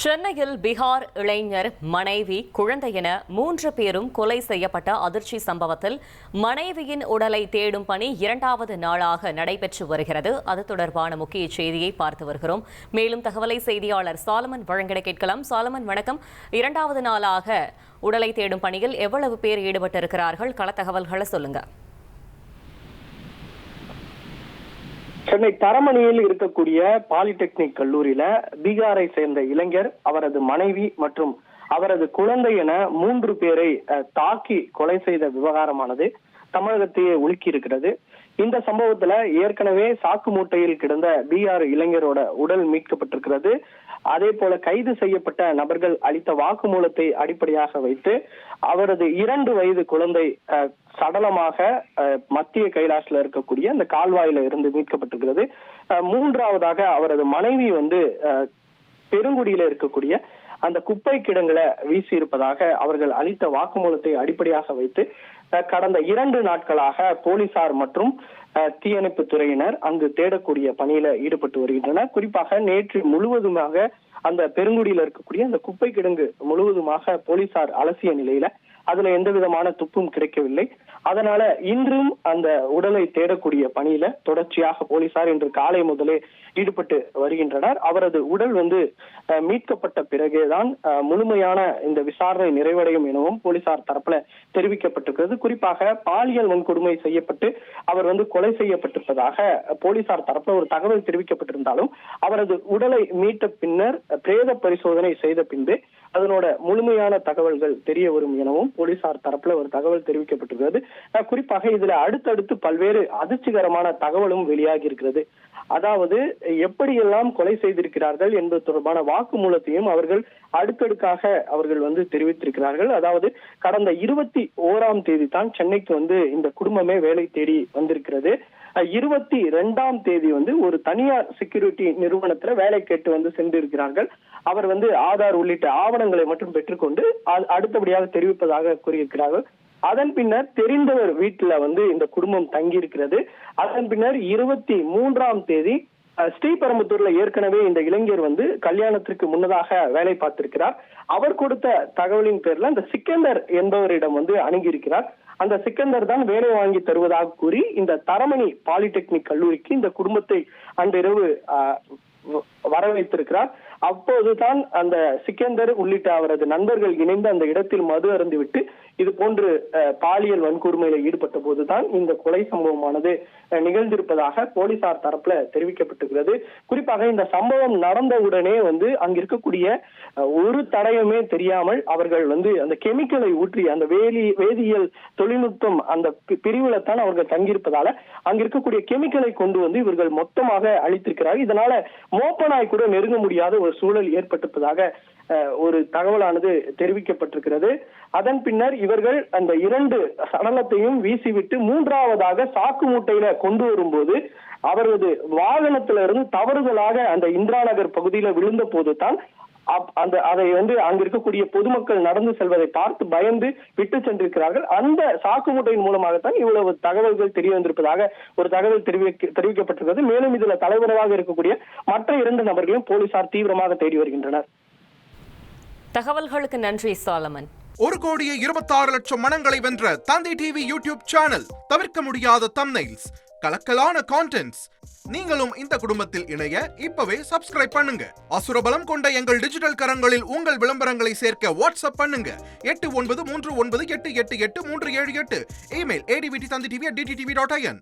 சென்னையில் பீகார் இளைஞர் மனைவி குழந்தை என 3 பேரும் கொலை செய்யப்பட்ட அதிர்ச்சி சம்பவத்தில் மனைவியின் உடலை தேடும் பணி 2வது நாளாக நடைபெற்று வருகிறது. அது தொடர்பான முக்கிய செய்தியை பார்த்து வருகிறோம். மேலும் தகவலை செய்தியாளர் சாலமன் வழங்கிட கேட்கலாம். சாலமன், வணக்கம். 2வது நாளாக உடலை தேடும் பணியில் எவ்வளவு பேர் ஈடுபட்டிருக்கிறார்கள்? கள தகவல்களை சொல்லுங்க. சென்னை தரமணியில் இருக்கக்கூடிய பாலிடெக்னிக் கல்லூரியில பீகாரை சேர்ந்த இளைஞர், அவரது மனைவி மற்றும் அவரது குழந்தை என 3 பேரை தாக்கி கொலை செய்த விவகாரமானது தமிழகத்தையே உலுக்கி இருக்கிறது. இந்த சம்பவத்துல ஏற்கனவே சாக்கு மூட்டையில் கிடந்த பீகார் இளைஞரோட உடல் மீட்கப்பட்டிருக்கிறது. அதே போல கைது செய்யப்பட்ட நபர்கள் அளித்த வாக்குமூலத்தை அடிப்படையாக வைத்து அவரது 2 வயது குழந்தை சடலமாக மத்திய கைலாஷ்ல இருக்கக்கூடிய அந்த கால்வாயில இருந்து மீட்கப்பட்டிருக்கிறது. 3வதாக அவரது மனைவி பெருங்குடியில இருக்கக்கூடிய அந்த குப்பை கிடங்குல வீசி இருப்பதாக அவர்கள் அளித்த வாக்குமூலத்தை அடிப்படையாக வைத்து கடந்த 2 நாட்களாக போலீசார் மற்றும் தீயணைப்பு துறையினர் அங்கு தேடக்கூடிய பணியில ஈடுபட்டு வருகின்றனர். குறிப்பாக நேற்று முழுவதுமாக அந்த பெருங்குடியில இருக்கக்கூடிய அந்த குப்பை கிடங்கு முழுவதுமாக போலீசார் அலசிய நிலையில அதுல எந்த விதமான துப்பும் கிடைக்கவில்லை. அதனால இன்றும் அந்த உடலை தேடக்கூடிய பணியில தொடர்ச்சியாக போலீசார் இன்று காலை முதலே ஈடுபட்டு வருகின்றனர். அவரது உடல் மீட்கப்பட்ட பிறகேதான் முழுமையான இந்த விசாரணை நிறைவடையும் எனவும் போலீசார் தரப்புல தெரிவிக்கப்பட்டிருக்கிறது. குறிப்பாக பாலியல் வன்கொடுமை செய்யப்பட்டு அவர் கொலை செய்யப்பட்டிருப்பதாக போலீசார் தரப்புல ஒரு தகவல் தெரிவிக்கப்பட்டிருந்தாலும் அவரது உடலை மீட்ட பின்னர் பிரேத பரிசோதனை செய்த பின்பு அதனோட முழுமையான தகவல்கள் தெரிய வரும் எனவும் போலீசார் தரப்புல ஒரு தகவல் தெரிவிக்கப்பட்டிருக்கிறது. குறிப்பாக இதுல அடுத்தடுத்து பல்வேறு அதிர்ச்சிகரமான தகவலும் வெளியாகி இருக்கிறது. அதாவது எப்படியெல்லாம் கொலை செய்திருக்கிறார்கள் என்பது தொடர்பான வாக்குமூலத்தையும் அவர்கள் அடுக்கடுக்காக அவர்கள் தெரிவித்திருக்கிறார்கள். அதாவது கடந்த 21ஆம் தேதி தான் சென்னைக்கு இந்த குடும்பமே வேலை தேடி வந்திருக்கிறது. 22ஆம் தேதி ஒரு தனியார் செக்யூரிட்டி நிறுவனத்துல வேலை கேட்டு சென்றிருக்கிறார்கள். அவர் ஆதார் உள்ளிட்ட ஆவணங்களை மட்டும் பெற்றுக்கொண்டு அடுத்தபடியாக தெரிவிப்பதாக கூறியிருக்கிறார்கள். அதன் பின்னர் தெரிந்தவர் வீட்டுல இந்த குடும்பம் தங்கி இருக்கிறது. அதன் பின்னர் 23ஆம் தேதி ஸ்ரீபெரும்புத்தூர்ல ஏற்கனவே இந்த இளைஞர் கல்யாணத்திற்கு முன்னதாக வேலை பார்த்திருக்கிறார். அவர் கொடுத்த தகவலின் பேர்ல இந்த சிக்கந்தர் என்பவரிடம் அணுகியிருக்கிறார். அந்த சிக்கந்தர் தான் வேலை வாங்கி தருவதாக கூறி இந்த தரமணி பாலிடெக்னிக் கல்லூரிக்கு இந்த குடும்பத்தை அன்றிரவு வரவைத்திருக்கிறார். அப்போதுதான் அந்த சிக்கந்தர் உள்ளிட்ட அவரது நண்பர்கள் இணைந்து அந்த இடத்தில் மது அருந்திவிட்டு இது போன்று பாலியல் வன்கொடுமையில ஈடுபட்ட போதுதான் இந்த கொலை சம்பவமானது நிகழ்ந்திருப்பதாக போலீசார் தரப்புல தெரிவிக்கப்பட்டிருக்கிறது. குறிப்பாக இந்த சம்பவம் நடந்தவுடனே அங்க இருக்கக்கூடிய ஒரு தடயமே தெரியாமல் அவர்கள் அந்த கெமிக்கலை ஊற்றி அந்த வேதியியல் தொழில்நுட்பம் அந்த பிரிவுல தான் அவர்கள் தங்கியிருப்பதால அங்க இருக்கக்கூடிய கெமிக்கலை கொண்டு இவர்கள் மொத்தமாக அழித்திருக்கிறார்கள். இதனால மோப்பனாய் கூட நெருங்க முடியாத ஒரு சூழல் ஏற்பட்டிருப்பதாக ஒரு தகவலானது தெரிவிக்கப்பட்டிருக்கிறது. அதன் பின்னர் இவர்கள் அந்த 2 சடலத்தையும் வீசிவிட்டு 3வதாக சாக்கு மூட்டையில கொண்டு வரும்போது அவரது வாகனத்தில இருந்து தவறுதலாக அந்த இந்திரா நகர் பகுதியில விழுந்த போதுதான் அதை அங்க இருக்கக்கூடிய பொதுமக்கள் நடந்து செல்வதை பார்த்து பயந்து விட்டு சென்றிருக்கிறார்கள். அந்த சாக்கு மூட்டையின் மூலமாகத்தான் இவ்வளவு தகவல்கள் தெரிய வந்திருப்பதாக ஒரு தகவல் தெரிவிக்கப்பட்டிருக்கிறது. மேலும் இதுல தலைவராக இருக்கக்கூடிய மற்ற 2 நபர்களையும் போலீசார் தீவிரமாக தேடி வருகின்றனர். தகவல்களுக்கு நன்றி சாலமன். 1,26,00,000 மனங்களை வென்ற தந்தி டிவி யூடியூப் சேனல். தவிர்க்க முடியாத தம்ப்நெயில்ஸ், கலக்கலான கான்டென்ட்ஸ். நீங்களும் இந்த குடும்பத்தில் இணைய இப்பவே சப்ஸ்கிரைப் பண்ணுங்க. அசுரபலம் கொண்ட எங்கள் டிஜிட்டல் கரங்களில் உங்கள் விளம்பரங்களை சேர்க்க வாட்ஸ்அப் பண்ணுங்க. 8939888378. Email advttv@dttv.in.